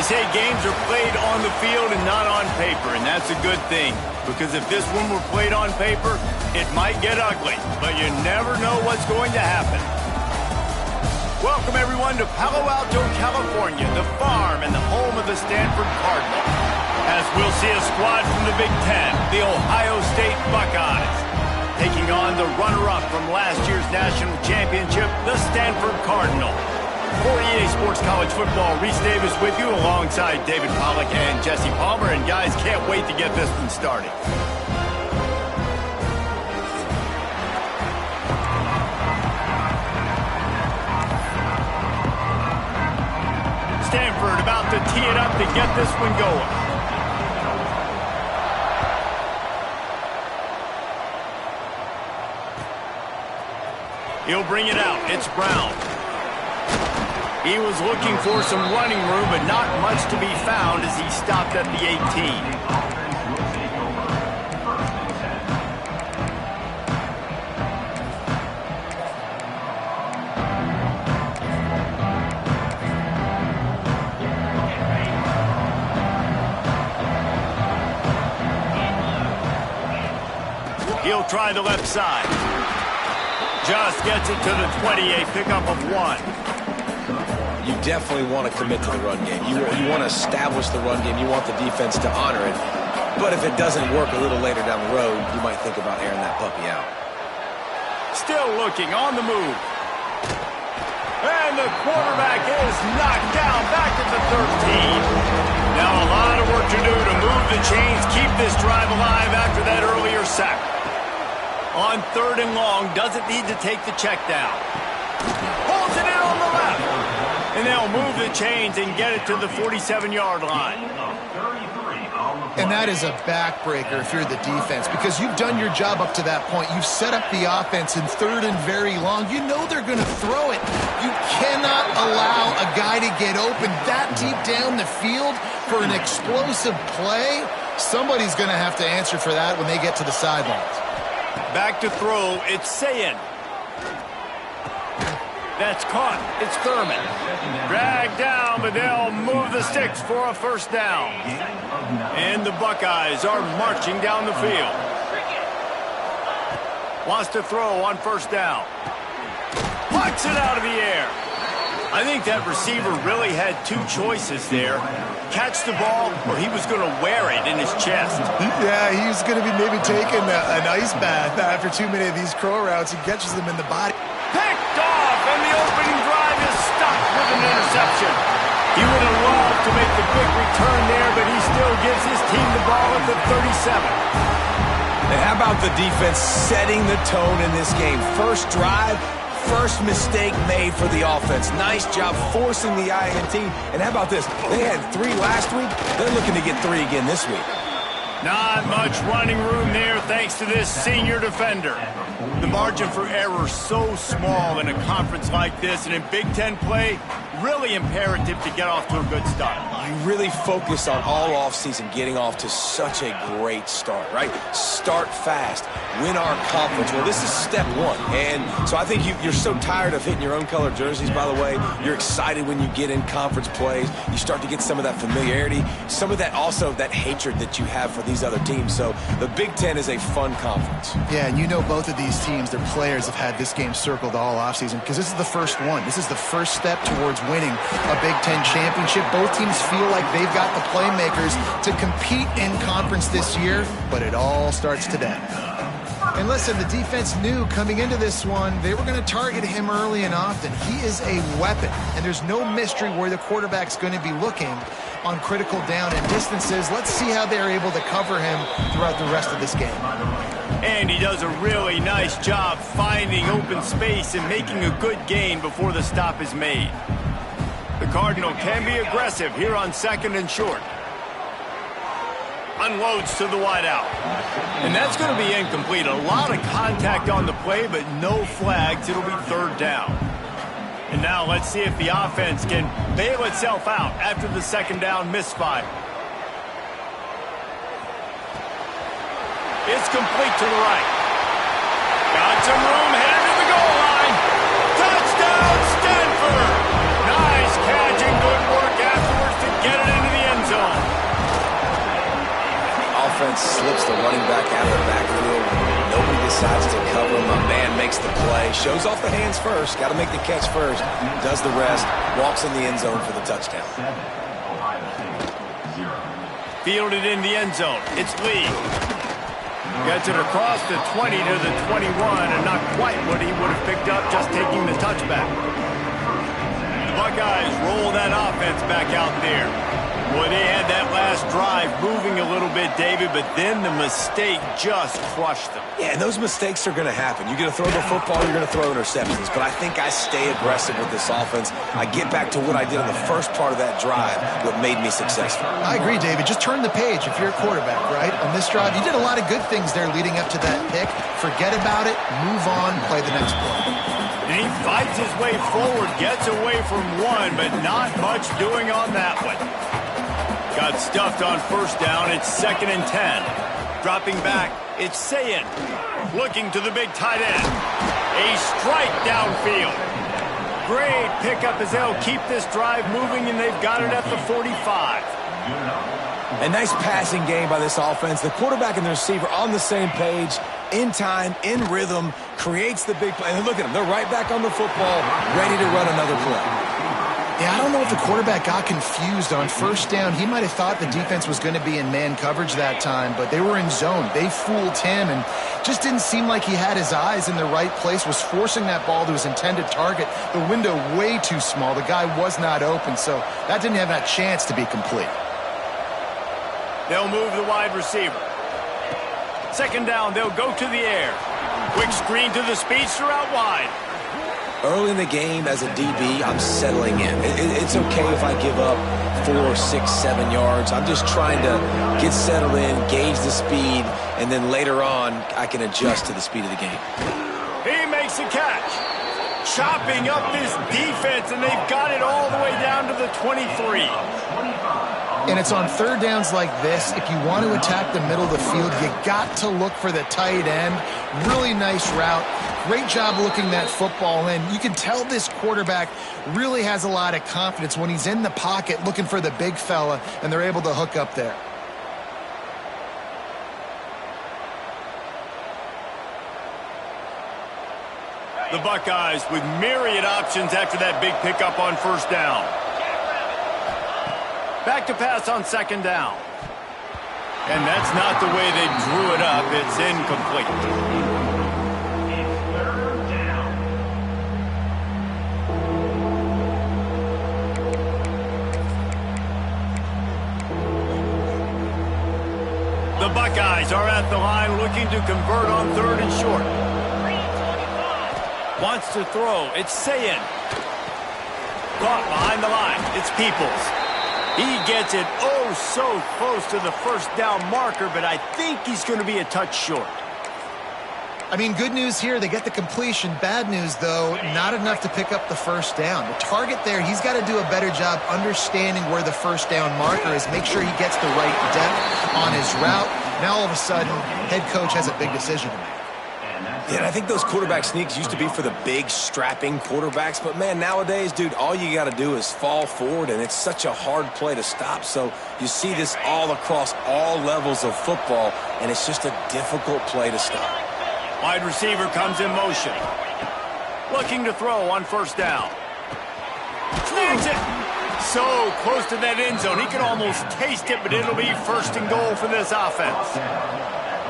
say games are played on the field and not on paper, and that's a good thing. Because if this one were played on paper, it might get ugly, but you never know what's going to happen. Welcome, everyone, to Palo Alto, California, the farm and the home of the Stanford Cardinal. As we'll see a squad from the Big Ten, the Ohio State Buckeyes, taking on the runner-up from last year's national championship, the Stanford Cardinal. For EA Sports College Football, Reese Davis with you alongside David Pollack and Jesse Palmer. And guys, can't wait to get this one started. Stanford about to tee it up to get this one going. He'll bring it out. It's Brown. He was looking for some running room, but not much to be found as he stopped at the 18. He'll try the left side. Just gets it to the 28, pickup of 1. You definitely want to commit to the run game. You want to establish the run game. You want the defense to honor it. But if it doesn't work a little later down the road, you might think about airing that puppy out. Still looking on the move. And the quarterback is knocked down back at the 13. Now a lot of work to do to move the chains, keep this drive alive after that earlier sack. On 3rd and long, doesn't need to take the check down. Pulls it in on the left. And they'll move the chains and get it to the 47-yard line. And that is a backbreaker if you're the defense, because you've done your job up to that point. You've set up the offense in 3rd and very long. You know they're going to throw it. You cannot allow a guy to get open that deep down the field for an explosive play. Somebody's going to have to answer for that when they get to the sidelines. Back to throw, it's Sayin. That's caught. It's Thurman. Dragged down, but they'll move the sticks for a 1st down. And the Buckeyes are marching down the field. Wants to throw on 1st down. Plucks it out of the air. I think that receiver really had 2 choices there. Catch the ball, or he was going to wear it in his chest. Yeah, he's going to be maybe taking an ice bath after too many of these crow routes. He catches them in the body. Picked off, and the opening drive is stopped with an interception. He would have loved to make the quick return there, but he still gives his team the ball at the 37. And how about the defense setting the tone in this game? First drive, first mistake made for the offense. Nice job forcing the INT. And how about this? They had 3 last week. They're looking to get 3 again this week. Not much running room there thanks to this senior defender. The margin for error so small in a conference like this, and in Big Ten play, really imperative to get off to a good start. You really focus on all offseason getting off to such a great start, right? Start fast, win our conference. Well, this is step 1. And so I think you're so tired of hitting your own color jerseys, by the way. You're excited when you get in conference plays. You start to get some of that familiarity, some of that also that hatred that you have for these other teams. So the Big Ten is a fun conference. Yeah, and you know both of these teams, their players have had this game circled all offseason because this is the first one. This is the first step towards winning a Big Ten championship. Both teams feel like they've got the playmakers to compete in conference this year, but it all starts today. And listen, the defense knew coming into this one, they were going to target him early and often. He is a weapon, and there's no mystery where the quarterback's going to be looking on critical down and distances. Let's see how they're able to cover him throughout the rest of this game. And he does a really nice job finding open space and making a good gain before the stop is made. The Cardinal can be aggressive here on 2nd and short. Unloads to the wideout. And that's going to be incomplete. A lot of contact on the play, but no flags. It'll be 3rd down. And now let's see if the offense can bail itself out after the 2nd down misfire. It's complete to the right. Got some room, headed to the goal line. Touchdown, Stanford! Nice catch and good work afterwards to get it in defense slips the running back out of the backfield. Nobody decides to cover him. My man makes the play. Shows off the hands first. Got to make the catch first. Does the rest. Walks in the end zone for the touchdown. Fielded in the end zone. It's Lee. Gets it across the 20 to the 21, and not quite what he would have picked up just taking the touchback. The Buckeyes roll that offense back out there. Boy, they had that last drive moving a little bit, David, but then the mistake just crushed them. Yeah, and those mistakes are going to happen. You're going to throw the football, you're going to throw interceptions. But I think I stay aggressive with this offense. I get back to what I did in the first part of that drive, what made me successful. I agree, David. Just turn the page if you're a quarterback, right? On this drive, you did a lot of good things there leading up to that pick. Forget about it, move on, play the next play. And he fights his way forward, gets away from one, but not much doing on that one. Got stuffed on first down. It's 2nd and 10. Dropping back, it's Sayin. Looking to the big tight end. A strike downfield. Great pickup as they'll keep this drive moving, and they've got it at the 45. A nice passing game by this offense. The quarterback and the receiver on the same page, in time, in rhythm, creates the big play. And look at them. They're right back on the football, ready to run another play. Yeah, I don't know if the quarterback got confused on first down. He might have thought the defense was going to be in man coverage that time, but they were in zone. They fooled him and just didn't seem like he had his eyes in the right place, was forcing that ball to his intended target. The window way too small. The guy was not open, so that didn't have that chance to be complete. They'll move the wide receiver. 2nd down, they'll go to the air. Quick screen to the speedster out wide. Early in the game, as a DB, I'm settling in. It's okay if I give up 4, 6, 7 yards. I'm just trying to get settled in, gauge the speed, and then later on, I can adjust to the speed of the game. He makes a catch. Chopping up this defense, and they've got it all the way down to the 23. And it's on third downs like this. If you want to attack the middle of the field, you got to look for the tight end. Really nice route. Great job looking that football in. You can tell this quarterback really has a lot of confidence when he's in the pocket looking for the big fella, and they're able to hook up there. The Buckeyes with myriad options after that big pickup on first down. Back to pass on 2nd down. And that's not the way they drew it up. It's incomplete. The Buckeyes are at the line looking to convert on 3rd and short. Wants to throw. It's Sayin. Caught behind the line. It's Peoples. He gets it oh so close to the first down marker, but I think he's going to be a touch short. I mean, good news here, they get the completion. Bad news, though, not enough to pick up the first down. The target there, he's got to do a better job understanding where the first down marker is, make sure he gets the right depth on his route. Now, all of a sudden, head coach has a big decision to make. Yeah, and I think those quarterback sneaks used to be for the big, strapping quarterbacks. But, man, nowadays, dude, all you got to do is fall forward, and it's such a hard play to stop. So you see this all across all levels of football, and it's just a difficult play to stop. Wide receiver comes in motion. Looking to throw on first down. Snags it. So close to that end zone. He can almost taste it, but it'll be 1st and goal for this offense.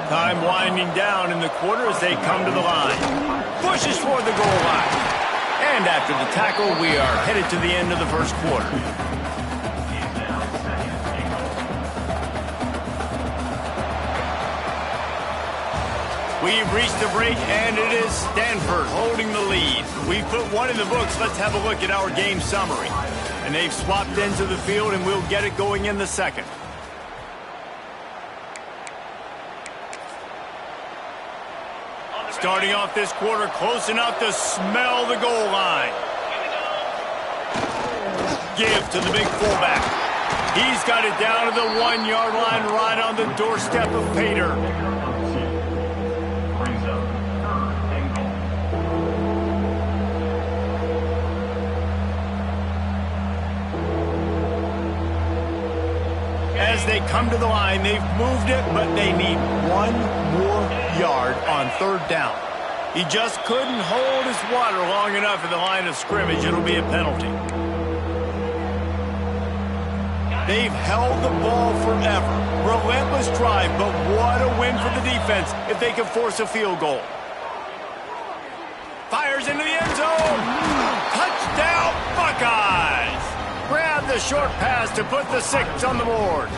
Time winding down in the quarter as they come to the line. Pushes for the goal line. And after the tackle, we are headed to the end of the first quarter. We've reached the break, and it is Stanford holding the lead. We put one in the books. Let's have a look at our game summary. And they've swapped into the field, and we'll get it going in the second. Starting off this quarter, close enough to smell the goal line. Give to the big fullback. He's got it down to the 1-yard line, right on the doorstep of Pater. as they come to the line. They've moved it, but they need one more yard on third down. He just couldn't hold his water long enough at the line of scrimmage. It'll be a penalty. They've held the ball forever. Relentless drive, but what a win for the defense if they can force a field goal. Fires into the end zone. Touchdown, Buckeyes. Grab the short pass to put the 6 on the board.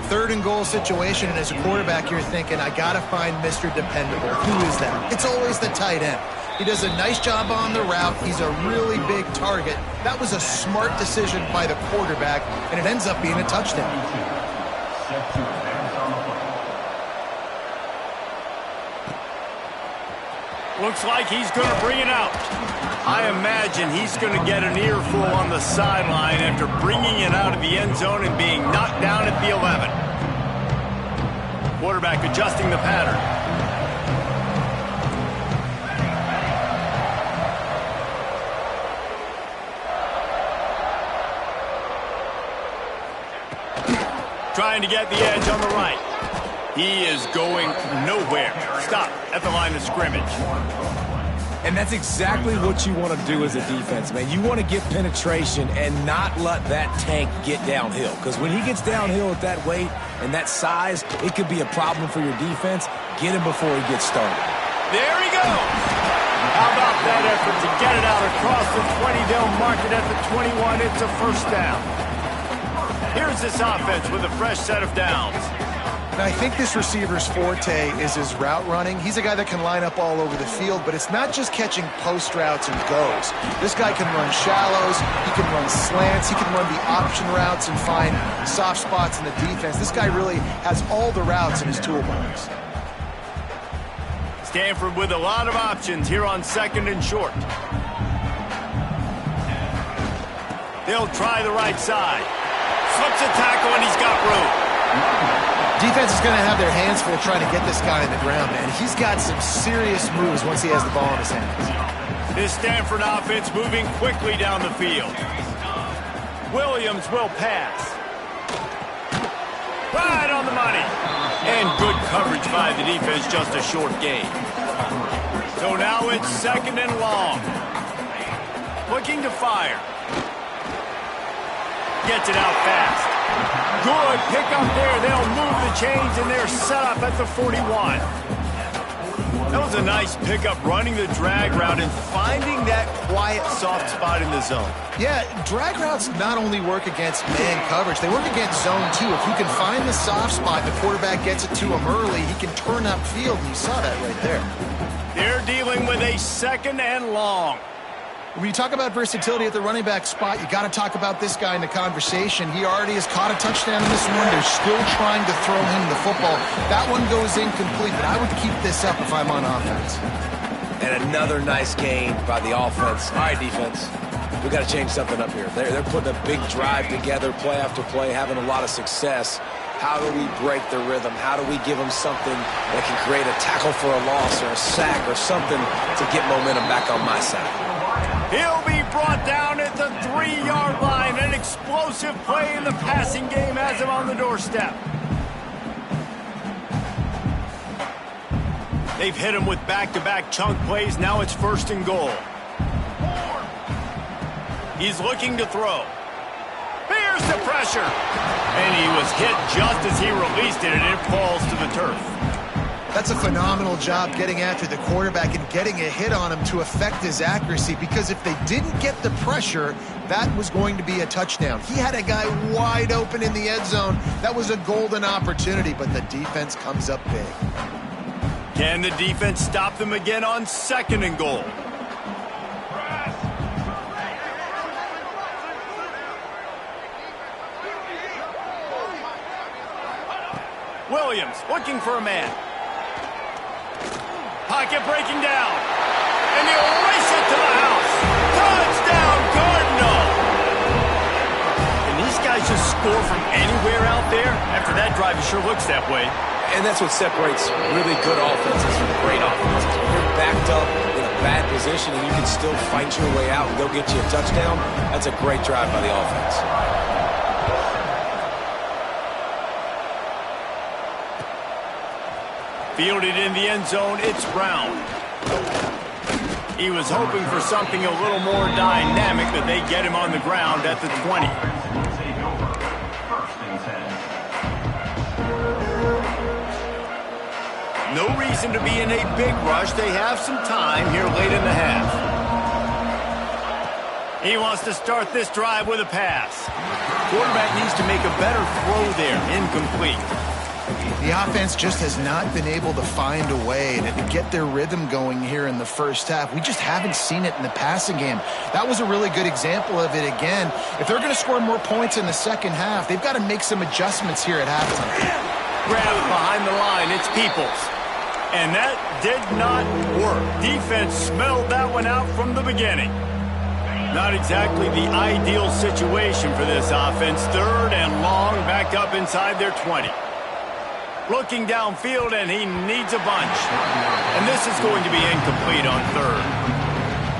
Third and goal situation, and as a quarterback, you're thinking, I got to find Mr. Dependable. Who is that? It's always the tight end. He does a nice job on the route. He's a really big target. That was a smart decision by the quarterback, and it ends up being a touchdown. Looks like he's going to bring it out. I imagine he's going to get an earful on the sideline after bringing it out of the end zone and being knocked down at the 11. Quarterback adjusting the pattern. Trying to get the edge on the right. He is going nowhere. Stop at the line of scrimmage. And that's exactly what you want to do as a defense, man. You want to get penetration and not let that tank get downhill. Because when he gets downhill at that weight and that size, it could be a problem for your defense. Get him before he gets started. There he goes. How about that effort to get it out across the 20? They'll mark it at the 21. It's a first down. Here's this offense with a fresh set of downs. Now, I think this receiver's forte is his route running. He's a guy that can line up all over the field, but it's not just catching post routes and goes. This guy can run shallows, he can run slants, he can run the option routes and find soft spots in the defense. This guy really has all the routes in his toolbox. Stanford with a lot of options here on second and short. They'll try the right side. Slips a tackle and he's got room. Defense is going to have their hands full trying to get this guy in the ground, man. He's got some serious moves once he has the ball in his hands. This Stanford offense moving quickly down the field. Williams will pass. Right on the money. And good coverage by the defense, just a short gain. So now it's second and long. Looking to fire. Gets it out fast. Good pick up there. They'll move the chains, and they're set up at the 41. That was a nice pickup, running the drag route and finding that quiet, soft spot in the zone. Yeah, drag routes not only work against man coverage, they work against zone too. If you can find the soft spot, the quarterback gets it to him early, he can turn upfield, and you saw that right there. They're dealing with a second and long. When you talk about versatility at the running back spot, you got to talk about this guy in the conversation. He already has caught a touchdown in this one. They're still trying to throw him the football. That one goes incomplete, but I would keep this up if I'm on offense. And another nice gain by the offense. All right, defense. We got to change something up here. They're putting a big drive together, play after play, having a lot of success. How do we break the rhythm? How do we give them something that can create a tackle for a loss or a sack or something to get momentum back on my side? He'll be brought down at the 3-yard line. An explosive play in the passing game has him on the doorstep. They've hit him with back-to-back chunk plays. Now it's first and goal. He's looking to throw. Here's the pressure. And he was hit just as he released it, and it falls to the turf. That's a phenomenal job getting after the quarterback and getting a hit on him to affect his accuracy, because if they didn't get the pressure, that was going to be a touchdown. He had a guy wide open in the end zone. That was a golden opportunity, but the defense comes up big. Can the defense stop them again on second and goal? Williams looking for a man. Pocket breaking down. And he'll race it to the house. Touchdown, Cardinal! Can these guys just score from anywhere out there? After that drive, it sure looks that way. And that's what separates really good offenses from great offenses. When you're backed up in a bad position and you can still fight your way out and go get you a touchdown, that's a great drive by the offense. Fielded in the end zone, it's Brown. He was hoping for something a little more dynamic, but they get him on the ground at the 20. No reason to be in a big rush. They have some time here late in the half. He wants to start this drive with a pass. Quarterback needs to make a better throw there. Incomplete. The offense just has not been able to find a way to get their rhythm going here in the first half. We just haven't seen it in the passing game. That was a really good example of it again. If they're going to score more points in the second half, they've got to make some adjustments here at halftime. Grab behind the line. It's Peoples. And that did not work. Defense smelled that one out from the beginning. Not exactly the ideal situation for this offense. Third and long, back up inside their 20. Looking downfield, and he needs a bunch. And this is going to be incomplete on third.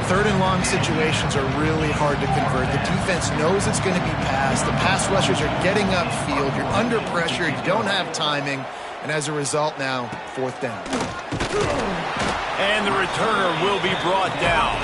Third and long situations are really hard to convert. The defense knows it's going to be passed. The pass rushers are getting upfield. You're under pressure. You don't have timing. And as a result now, fourth down. And the returner will be brought down.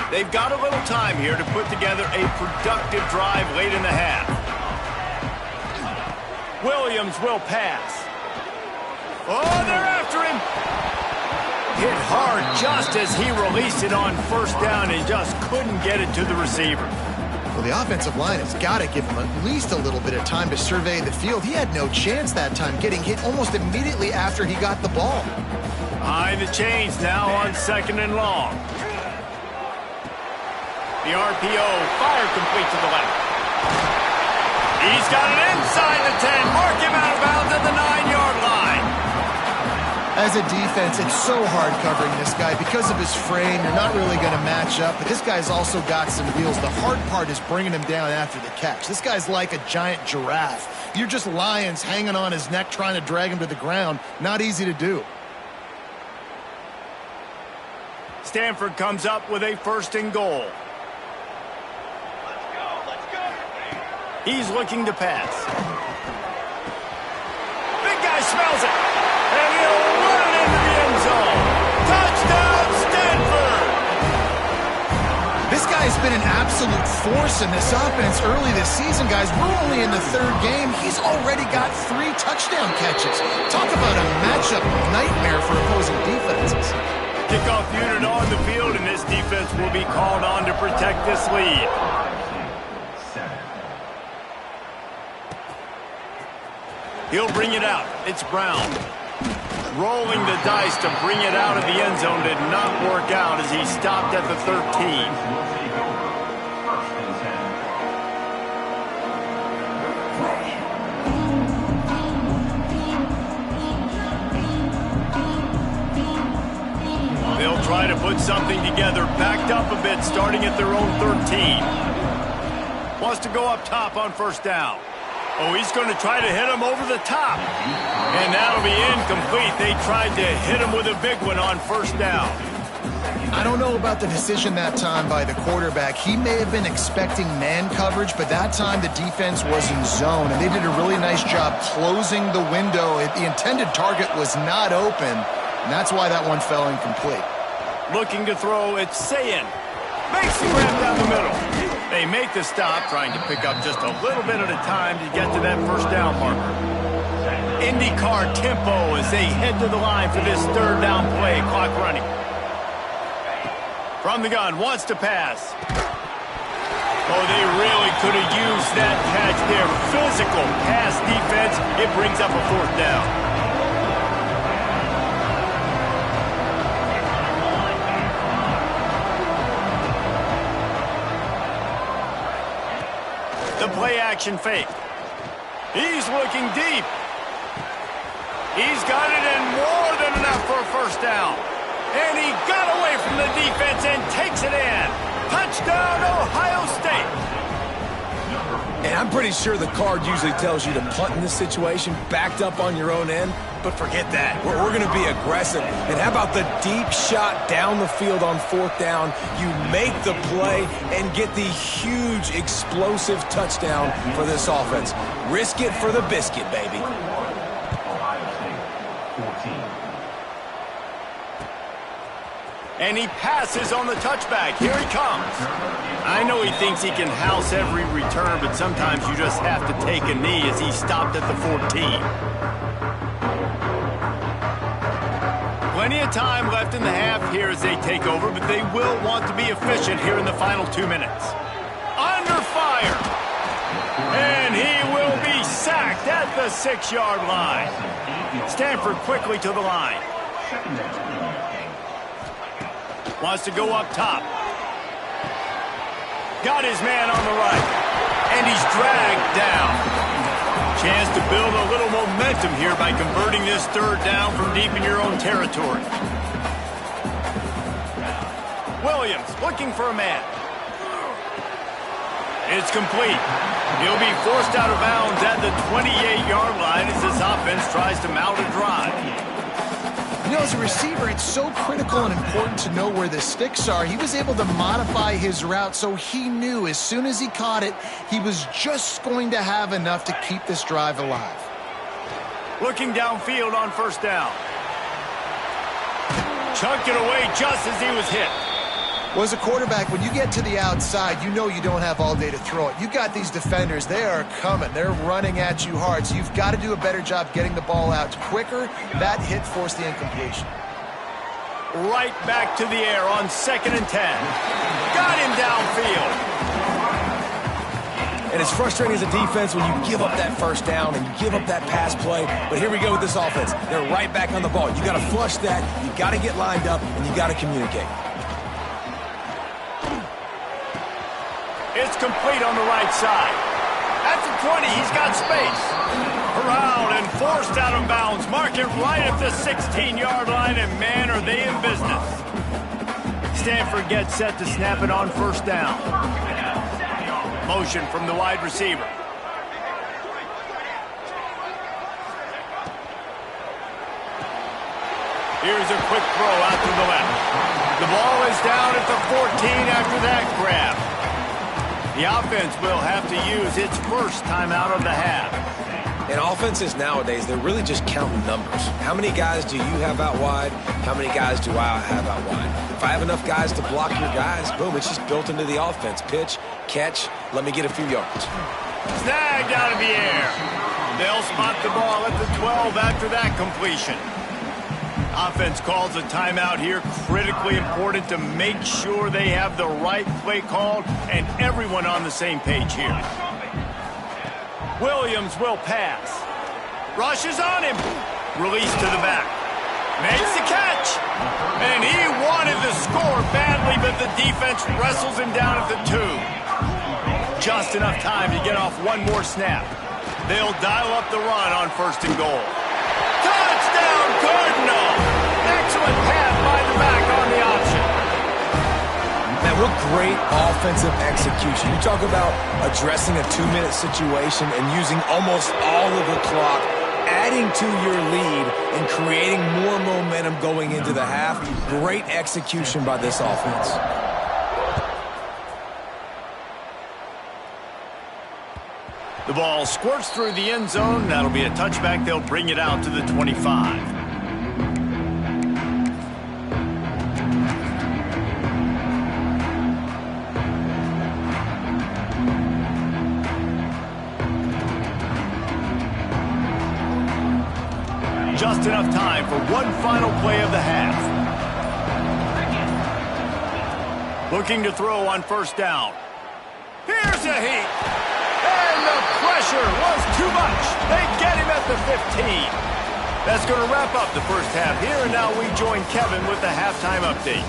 They've got a little time here to put together a productive drive late in the half. Williams will pass. Oh, they're after him. Hit hard just as he released it on first down and just couldn't get it to the receiver. Well, the offensive line has got to give him at least a little bit of time to survey the field. He had no chance that time, getting hit almost immediately after he got the ball. Behind the chains now on second and long. The RPO, fire complete to the left. He's got it inside the 10. Mark him out of bounds at the 9-yard line. As a defense, it's so hard covering this guy. Because of his frame, you're not really going to match up. But this guy's also got some wheels. The hard part is bringing him down after the catch. This guy's like a giant giraffe. You're just lions hanging on his neck trying to drag him to the ground. Not easy to do. Stanford comes up with a first and goal. He's looking to pass. Big guy smells it. And he'll run it into the end zone. Touchdown, Stanford! This guy's been an absolute force in this offense early this season, guys. We're only in the third game. He's already got 3 touchdown catches. Talk about a matchup nightmare for opposing defenses. Kickoff unit on the field, and this defense will be called on to protect this lead. He'll bring it out. It's Brown. Rolling the dice to bring it out of the end zone did not work out as he stopped at the 13. They'll try to put something together, backed up a bit, starting at their own 13. Wants to go up top on first down. Oh, he's going to try to hit him over the top. And that'll be incomplete. They tried to hit him with a big one on first down. I don't know about the decision that time by the quarterback. He may have been expecting man coverage, but that time the defense was in zone, and they did a really nice job closing the window. The intended target was not open, and that's why that one fell incomplete. Looking to throw, it's Sayin. Makes the grab down the middle. They make the stop, trying to pick up just a little bit at a time to get to that first down marker. IndyCar tempo as they head to the line for this third down play. Clock running. From the gun, wants to pass. Oh, they really could have used that catch there. Physical pass defense. It brings up a fourth down. The play-action fake. He's looking deep. He's got it in more than enough for a first down. And he got away from the defense and takes it in. Touchdown, Ohio State. And I'm pretty sure the card usually tells you to punt in this situation, backed up on your own end. But forget that. We're going to be aggressive. And how about the deep shot down the field on 4th down? You make the play and get the huge explosive touchdown for this offense. Risk it for the biscuit, baby. And he passes on the touchback. Here he comes. I know he thinks he can house every return, but sometimes you just have to take a knee as he stopped at the 14. Plenty of time left in the half here as they take over, but they will want to be efficient here in the final 2 minutes. Under fire. And he will be sacked at the 6-yard line. Stanford quickly to the line. Wants to go up top. Got his man on the right. And he's dragged down. Chance to build a little momentum here by converting this 3rd down from deep in your own territory. Williams looking for a man. It's complete. He'll be forced out of bounds at the 28-yard line as this offense tries to mount a drive. You know, as a receiver, it's so critical and important to know where the sticks are. He was able to modify his route so he knew as soon as he caught it, he was just going to have enough to keep this drive alive. Looking downfield on 1st down. Chunked it away just as he was hit. Well, as a quarterback, when you get to the outside, you know you don't have all day to throw it. You got these defenders. They are coming. They're running at you hard. So you've got to do a better job getting the ball out quicker. That hit forced the incompletion. Right back to the air on 2nd and 10. Got him downfield. And it's frustrating as a defense when you give up that 1st down and you give up that pass play. But here we go with this offense. They're right back on the ball. You got to flush that. You got to get lined up, and you got to communicate. It's complete on the right side. At the 20, he's got space. Around and forced out of bounds. Mark it right at the 16-yard line, and man, are they in business. Stanford gets set to snap it on 1st down. Motion from the wide receiver. Here's a quick throw out to the left. The ball is down at the 14 after that grab. The offense will have to use its first timeout of the half. And offenses nowadays, they're really just counting numbers. How many guys do you have out wide? How many guys do I have out wide? If I have enough guys to block your guys, boom, it's just built into the offense. Pitch, catch, let me get a few yards. Snagged out of the air. They'll spot the ball at the 12 after that completion. Offense calls a timeout here. Critically important to make sure they have the right play called and everyone on the same page here. Williams will pass. Rushes on him. Release to the back. Makes the catch. And he wanted the score badly, but the defense wrestles him down at the 2. Just enough time to get off one more snap. They'll dial up the run on 1st and goal. Touchdown, Cardinal! Excellent pass by the back on the option. Man, what great offensive execution. You talk about addressing a 2-minute situation and using almost all of the clock, adding to your lead and creating more momentum going into the half. Great execution by this offense. The ball squirts through the end zone. That'll be a touchback. They'll bring it out to the 25. Just enough time for one final play of the half. Looking to throw on 1st down. Here's a heat. And the pressure was too much. They get him at the 15. That's going to wrap up the first half here, and now we join Kevin with the halftime update.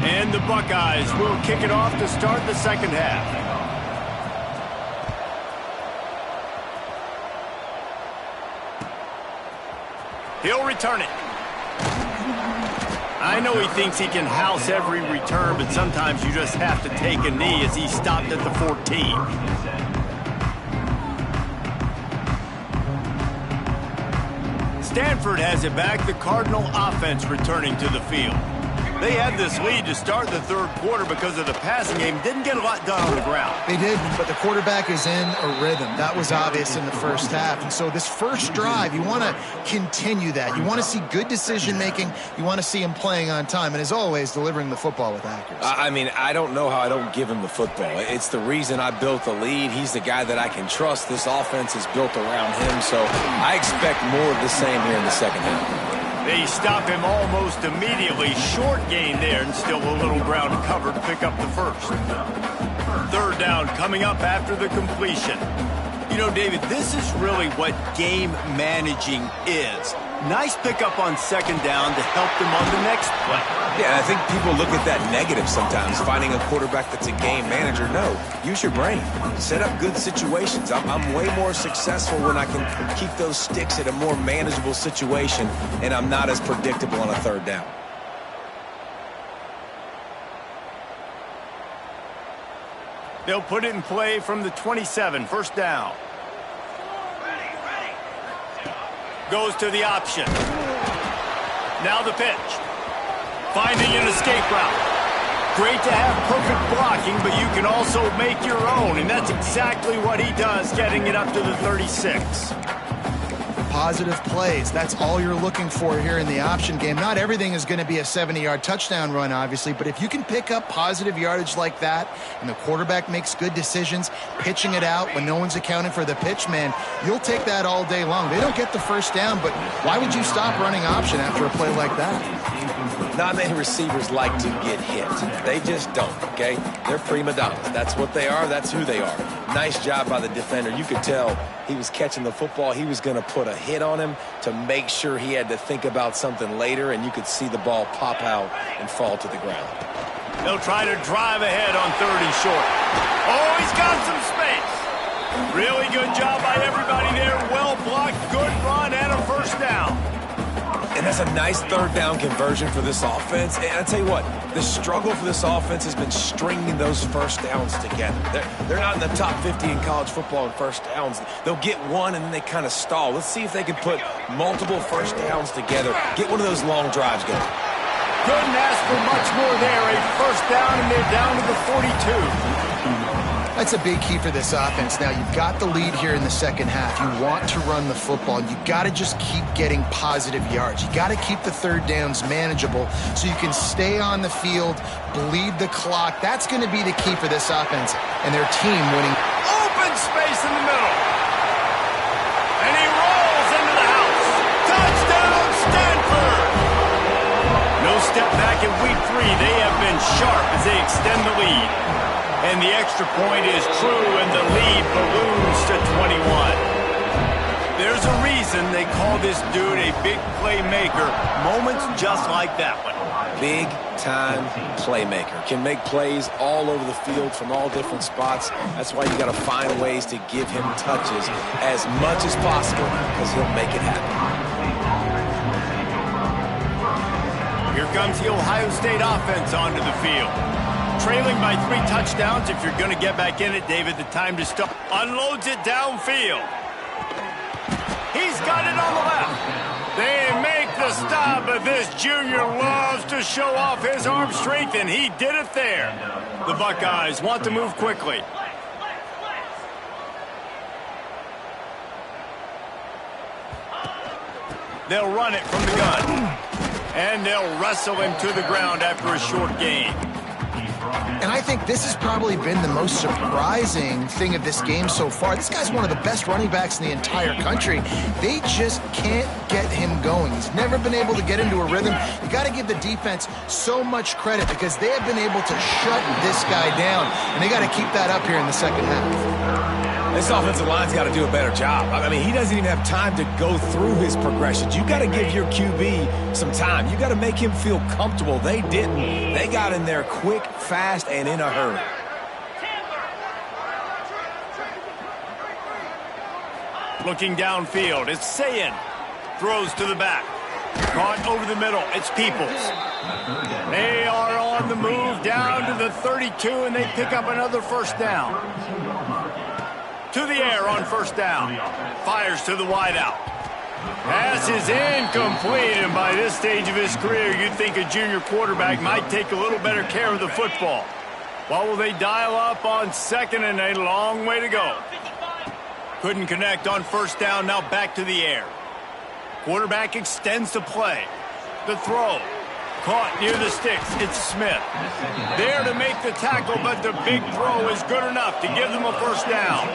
And the Buckeyes will kick it off to start the second half. He'll return it. I know he thinks he can house every return, but sometimes you just have to take a knee as he stopped at the 14. Stanford has it back. The Cardinal offense returning to the field. They had this lead to start the third quarter because of the passing game. Didn't get a lot done on the ground. They did, but the quarterback is in a rhythm. That was obvious in the first half. And so this first drive, you want to continue that. You want to see good decision-making. You want to see him playing on time. And as always, delivering the football with accuracy. I mean, I don't know how I don't give him the football. It's the reason I built the lead. He's the guy that I can trust. This offense is built around him. So I expect more of the same here in the second half. They stop him almost immediately. Short gain there, and still a little ground to cover to pick up the first. Third down coming up after the completion. You know, David, this is really what game managing is. Nice pickup on second down to help them on the next play. Yeah, I think people look at that negative sometimes, finding a quarterback that's a game manager. No, use your brain. Set up good situations. I'm way more successful when I can keep those sticks at a more manageable situation, and I'm not as predictable on a third down. They'll put it in play from the 27, first down. Goes to the option. Now the pitch. Finding an escape route. Great to have perfect blocking, but you can also make your own, and that's exactly what he does, getting it up to the 36. Positive plays. That's all you're looking for here in the option game. Not everything is going to be a 70-yard touchdown run, obviously, but if you can pick up positive yardage like that and the quarterback makes good decisions, pitching it out when no one's accounting for the pitch, man, you'll take that all day long. They don't get the first down, but why would you stop running option after a play like that? Not many receivers like to get hit. They just don't, okay? They're prima donnas. That's what they are. That's who they are. Nice job by the defender. You could tell he was catching the football. He was going to put a hit on him to make sure he had to think about something later, and you could see the ball pop out and fall to the ground. They'll try to drive ahead on 3rd and short. Oh, he's got some space. Really good job by everybody there. Well blocked, good run, and a first down. And that's a nice third down conversion for this offense. And I tell you what, the struggle for this offense has been stringing those first downs together. They're not in the top 50 in college football in first downs. They'll get one and then they kind of stall. Let's see if they can put multiple first downs together. Get one of those long drives going. Couldn't ask for much more there. A first down, and they're down to the 42. That's a big key for this offense. Now, you've got the lead here in the second half. You want to run the football. You got to just keep getting positive yards. You got to keep the third downs manageable so you can stay on the field, bleed the clock. That's going to be the key for this offense and their team winning. Open space in the middle. And he rolls into the house. Touchdown, Stanford! No step back in week 3. They have been sharp as they extend the lead. And the extra point is true, and the lead balloons to 21. There's a reason they call this dude a big playmaker. Moments just like that one. Big-time playmaker. Can make plays all over the field from all different spots. That's why you got to find ways to give him touches as much as possible, because he'll make it happen. Here comes the Ohio State offense onto the field. Trailing by 3 touchdowns. If you're going to get back in it, David, the time to stop. Unloads it downfield. He's got it on the left. They make the stop, but this junior loves to show off his arm strength, and he did it there. The Buckeyes want to move quickly. They'll run it from the gun. And they'll wrestle him to the ground after a short gain. And I think this has probably been the most surprising thing of this game so far. This guy's one of the best running backs in the entire country. They just can't get him going. He's never been able to get into a rhythm. You got to give the defense so much credit because they have been able to shut this guy down. And they got to keep that up here in the second half. This offensive line's got to do a better job. I mean, he doesn't even have time to go through his progressions. You got to give your QB some time. You got to make him feel comfortable. They didn't. They got in there quick, fast, and in a hurry. Looking downfield, it's Sayin. Throws to the back. Caught over the middle. It's Peoples. They are on the move down to the 32, and they pick up another first down. To the air on first down. Fires to the wideout. Pass is incomplete, and by this stage of his career, you'd think a junior quarterback might take a little better care of the football. What will they dial up on second and a long way to go? Couldn't connect on first down, now back to the air. Quarterback extends the play. The throw. Caught near the sticks. It's Smith. There to make the tackle, but the big throw is good enough to give them a first down.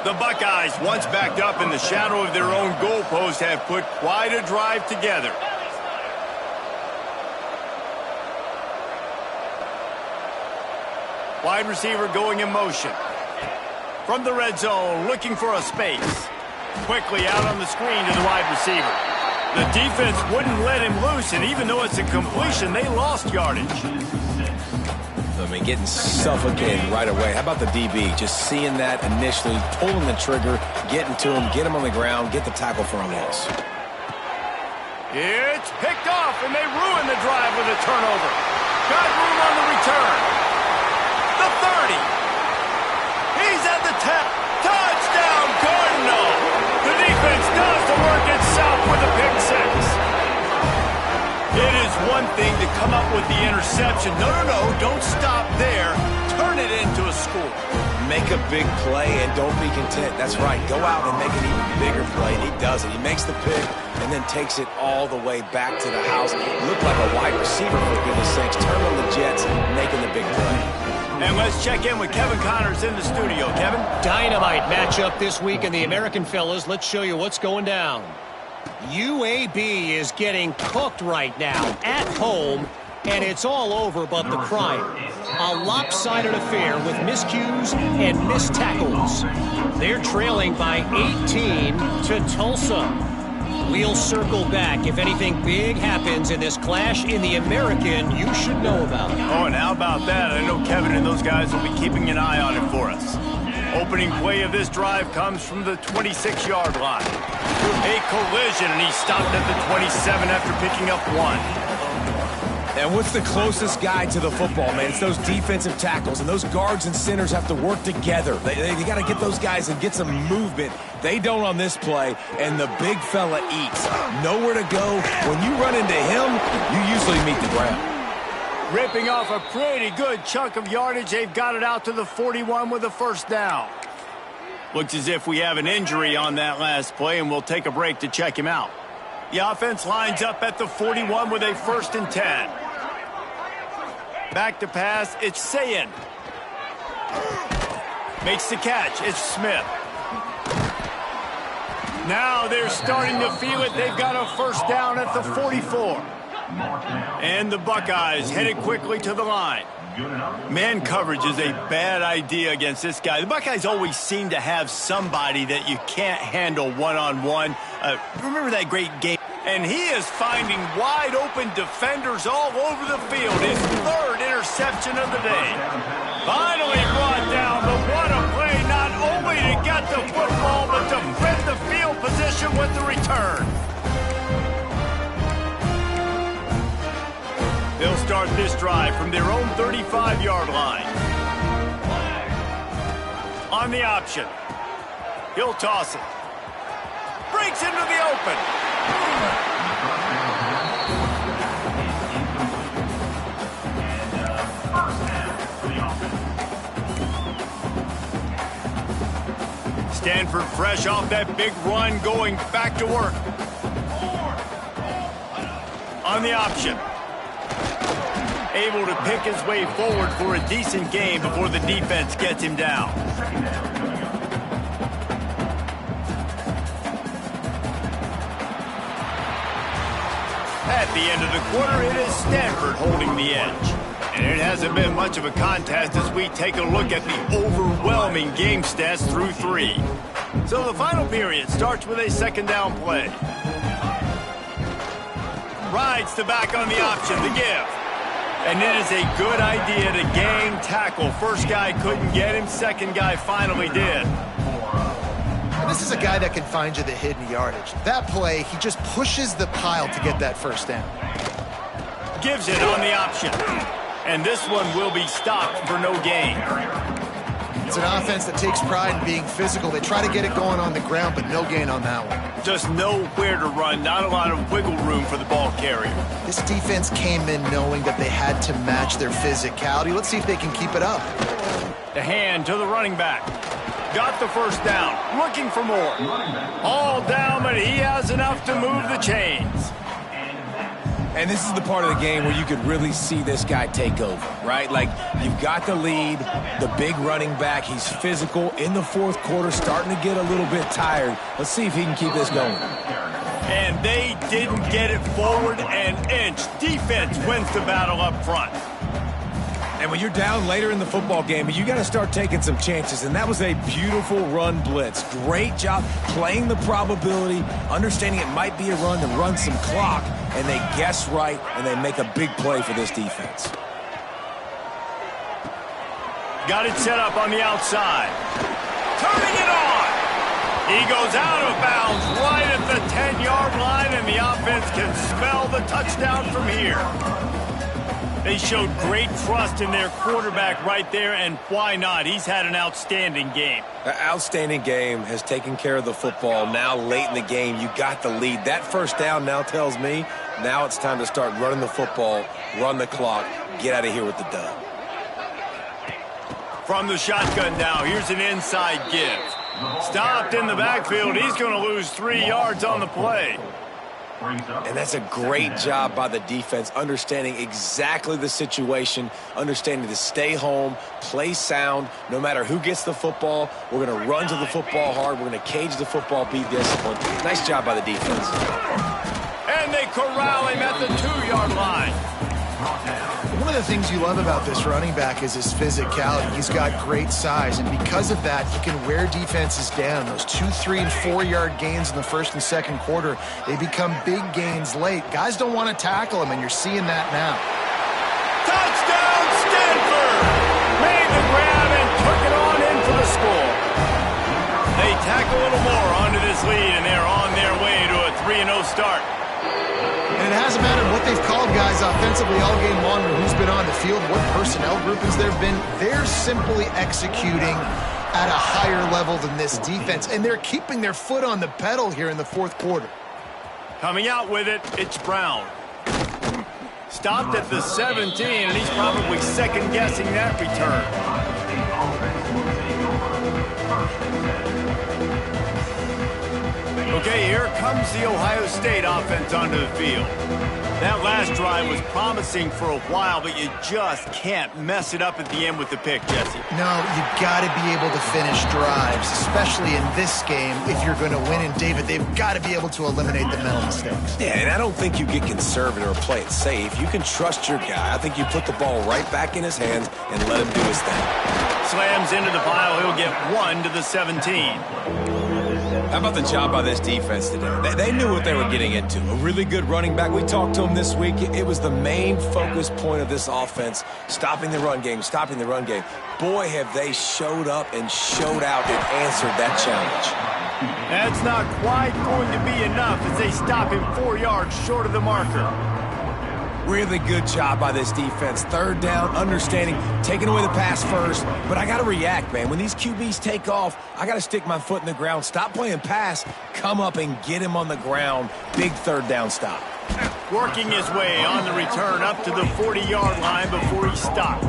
The Buckeyes, once backed up in the shadow of their own goalpost, have put quite a drive together. Wide receiver going in motion. From the red zone, looking for a space. Quickly out on the screen to the wide receiver. The defense wouldn't let him loose, and even though it's a completion, they lost yardage. I mean, getting suffocated right away. How about the DB? Just seeing that initially, pulling the trigger, getting to him, get him on the ground, get the tackle for a loss. It's picked off, and they ruin the drive with a turnover. Got room on the return. The 30. He's at the 10. Touchdown, Cardinal. The defense does the work itself with a pick six. It is one thing to come up with the interception. No, don't stop there. Turn it into a score. Make a big play and don't be content. That's right. Go out and make an even bigger play. And he does it. He makes the pick and then takes it all the way back to the house. Looked like a wide receiver, for goodness sakes. Turn on the Jets, making the big play. And let's check in with Kevin Connors in the studio. Kevin? Dynamite matchup this week in the American, fellas. Let's show you what's going down. UAB is getting cooked right now at home, and it's all over but the crying. A lopsided affair with miscues and missed tackles. They're trailing by 18 to Tulsa. We'll circle back if anything big happens in this clash in the American you should know about. Oh, and how about that? I know Kevin and those guys will be keeping an eye on it for us. Opening play of this drive comes from the 26-yard line. A collision, and he stopped at the 27 after picking up one. And what's the closest guy to the football, man? It's those defensive tackles, and those guards and centers have to work together. They got to get those guys and get some movement. They don't on this play, and the big fella eats. Nowhere to go. When you run into him, you usually meet the ground. Ripping off a pretty good chunk of yardage. They've got it out to the 41 with a first down. Looks as if we have an injury on that last play, and we'll take a break to check him out. The offense lines up at the 41 with a 1st and 10. Back to pass, it's Sayin. Makes the catch, it's Smith. Now they're starting to feel it. They've got a first down at the 44. And the Buckeyes headed quickly to the line. Man coverage is a bad idea against this guy. The Buckeyes always seem to have somebody that you can't handle one-on-one. Remember that great game? And he is finding wide-open defenders all over the field. His 3rd interception of the day. Finally brought down, but what a play, not only to get the football, but to fit the field position with the return. They'll start this drive from their own 35-yard line. On the option. He'll toss it. Breaks into the open. Stanford fresh off that big run, going back to work. On the option. Able to pick his way forward for a decent game before the defense gets him down. At the end of the quarter, it is Stanford holding the edge. And it hasn't been much of a contest as we take a look at the overwhelming game stats through 3. So the final period starts with a 2nd down play. Rides the back on the option, the give. And it is a good idea to gang tackle. First guy couldn't get him, second guy finally did. And This is a guy that can find you the hidden yardage. That play, he just pushes the pile to get that first down. Gives it on the option. And this one will be stopped for no gain. It's an offense that takes pride in being physical. They try to get it going on the ground, but no gain on that one. Just nowhere to run. Not a lot of wiggle room for the ball carrier. This defense came in knowing that they had to match their physicality. Let's see if they can keep it up. The hand to the running back. Got the first down. Looking for more. All down, but he has enough to move the chains. And this is the part of the game where you could really see this guy take over, right? Like, you've got the lead, the big running back. He's physical in the fourth quarter, starting to get a little bit tired. Let's see if he can keep this going. And they didn't get it forward an inch. Defense wins the battle up front. And when you're down later in the football game, you got to start taking some chances. And that was a beautiful run blitz. Great job playing the probability, understanding it might be a run to run some clock. And they guess right, and they make a big play for this defense. Got it set up on the outside. Turning it on. He goes out of bounds right at the 10-yard line, and the offense can smell the touchdown from here. They showed great trust in their quarterback right there, and why not? He's had an outstanding game. An outstanding game, has taken care of the football. Now late in the game, you got the lead. That first down now tells me now it's time to start running the football, run the clock, get out of here with the dub. From the shotgun now, here's an inside give. Stopped in the backfield. He's going to lose 3 yards on the play. And that's a great job by the defense, understanding exactly the situation, understanding to stay home, play sound, no matter who gets the football. We're going to run to the football hard. We're going to cage the football, be disciplined. Nice job by the defense. And they corral him at the 2-yard line. One of the things you love about this running back is his physicality. He's got great size, and because of that, he can wear defenses down. Those 2, 3, and 4-yard gains in the first and second quarter, they become big gains late. Guys don't want to tackle him, and you're seeing that now. Touchdown, Stanford! Made the grab and took it on in for the score. They tack a little more onto this lead, and they're on their way to a 3-0 start. And it hasn't mattered what they've called guys offensively all game long or who's been on the field, what personnel groupings there have been. They're simply executing at a higher level than this defense, and they're keeping their foot on the pedal here in the fourth quarter. Coming out with it, it's Brown. Stopped at the 17, and he's probably second-guessing that return. Okay, here comes the Ohio State offense onto the field. That last drive was promising for a while, but you just can't mess it up at the end with the pick, Jesse. No, you've got to be able to finish drives, especially in this game if you're going to win. And, David, they've got to be able to eliminate the mental mistakes. Yeah, and I don't think you get conservative or play it safe. You can trust your guy. I think you put the ball right back in his hands and let him do his thing. Slams into the pile. He'll get 1 to the 17. How about the job by this defense today? They knew what they were getting into. A really good running back. We talked to him this week. It was the main focus point of this offense, stopping the run game, stopping the run game. Boy, have they showed up and showed out and answered that challenge. That's not quite going to be enough as they stop him 4 yards short of the marker. Really good job by this defense. Third down, understanding, taking away the pass first. But I got to react, man. When these QBs take off, I got to stick my foot in the ground. Stop playing pass. Come up and get him on the ground. Big third down stop. Working his way on the return up to the 40-yard line before he stopped.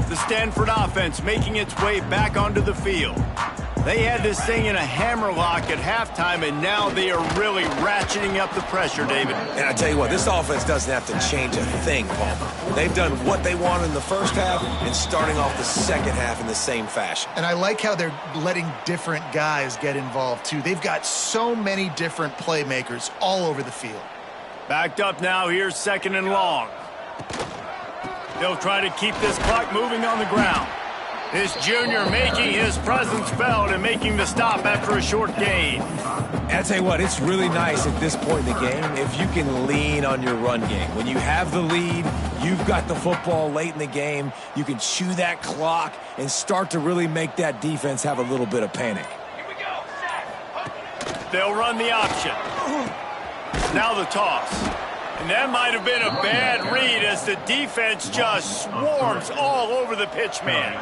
The Stanford offense making its way back onto the field. They had this thing in a hammerlock at halftime, and now they are really ratcheting up the pressure, David. And I tell you what, this offense doesn't have to change a thing, Paul. They've done what they wanted in the first half and starting off the second half in the same fashion. And I like how they're letting different guys get involved, too. They've got so many different playmakers all over the field. Backed up now, here's 2nd and long. They'll try to keep this clock moving on the ground. This junior making his presence felt and making the stop after a short gain. And I tell you what, it's really nice at this point in the game if you can lean on your run game. When you have the lead, you've got the football late in the game, you can chew that clock and start to really make that defense have a little bit of panic. Here we go. They'll run the option. Now the toss. And that might have been a bad read as the defense just swarms all over the pitch man.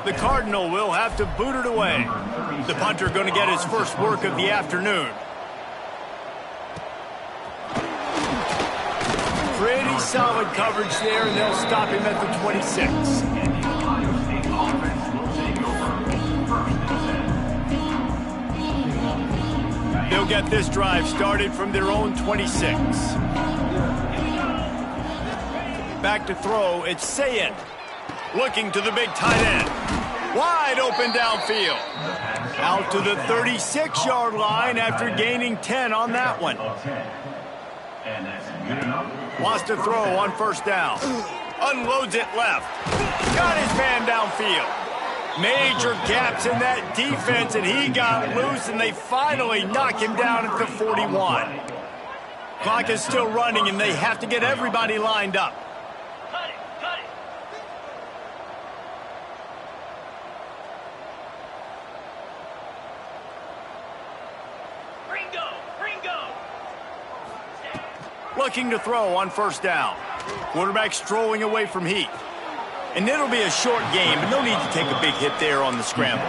The Cardinal will have to boot it away. The punter going to get his first work of the afternoon. Pretty solid coverage there, and they'll stop him at the 26. They'll get this drive started from their own 26. Back to throw, it's Sayin. Looking to the big tight end. Wide open downfield. Out to the 36-yard line after gaining 10 on that one. Wants to throw on first down. Unloads it left. Got his man downfield. Major gaps in that defense, and he got loose, and they finally knock him down at the 41. Clock is still running, and they have to get everybody lined up. Looking to throw on first down. Quarterback strolling away from Heath. And it'll be a short game, but no need to take a big hit there on the scramble.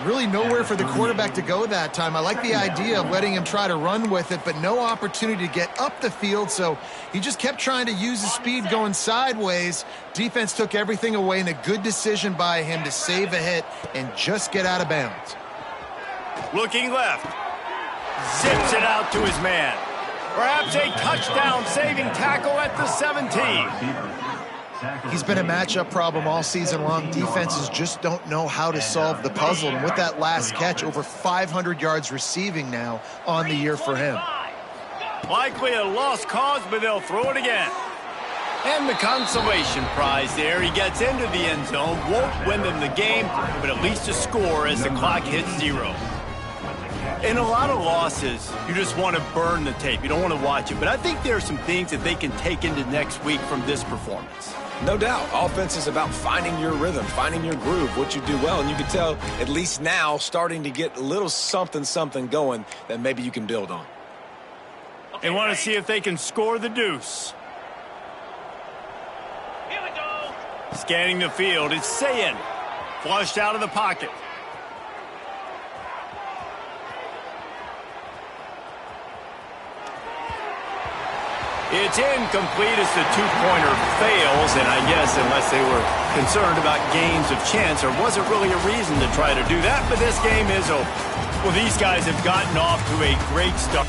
Really nowhere for the quarterback to go that time. I like the idea of letting him try to run with it, but no opportunity to get up the field, so he just kept trying to use his speed going sideways. Defense took everything away, and a good decision by him to save a hit and just get out of bounds. Looking left. Zips it out to his man. Perhaps a touchdown-saving tackle at the 17. He's been a matchup problem all season long. Defenses just don't know how to solve the puzzle. And with that last catch, over 500 yards receiving now on the year for him. Likely a lost cause, but they'll throw it again. And the consolation prize there. He gets into the end zone. Won't win them the game, but at least a score as the clock hits 0. In a lot of losses, you just want to burn the tape. You don't want to watch it. But I think there are some things that they can take into next week from this performance. No doubt. Offense is about finding your rhythm, finding your groove, what you do well. And you can tell, at least now, starting to get a little something going that maybe you can build on. They want to see if they can score the deuce. Here we go. Scanning the field, it's Sayin. Flushed out of the pocket. It's incomplete as the two-pointer fails, and I guess unless they were concerned about gains of chance, there wasn't really a reason to try to do that, but this game is over. Well, these guys have gotten off to a great start.